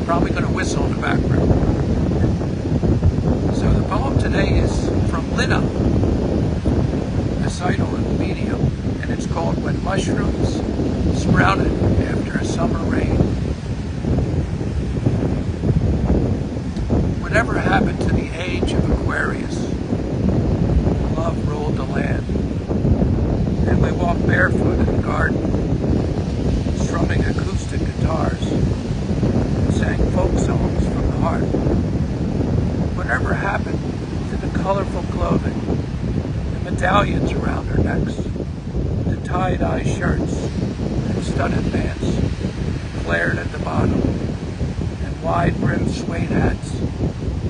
Probably going to whistle in the background. So the poem today is from Lina, recital in medium, and it's called When Mushrooms Sprouted After a Summer Rain. Whatever happened to the age of Aquarius? Love ruled the land, and we walked barefoot in the garden, strumming acoustic guitars, and sang folk songs from the heart. Whatever happened to the colorful clothing, the medallions around our necks, the tie-dye shirts and studded bands flared at the bottom, and wide-brimmed suede hats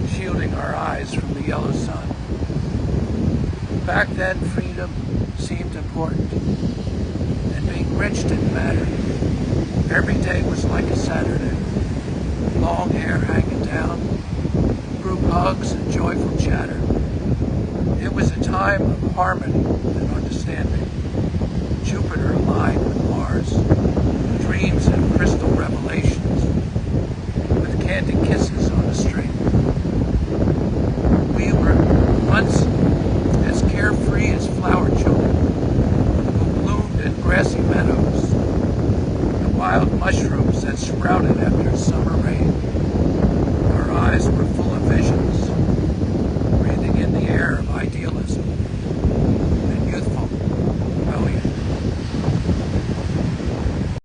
shielding our eyes from the yellow sun. Back then, freedom seemed important, and being rich didn't matter. Every day was like a Saturday. Long hair hanging down, group hugs and joyful chatter. It was a time of harmony and understanding. Jupiter aligned with Mars, dreams and crystal revelations, with candy kisses on a string. We were once as carefree as flower children who bloomed in grassy meadows, the wild mushrooms that sprouted after summer rain.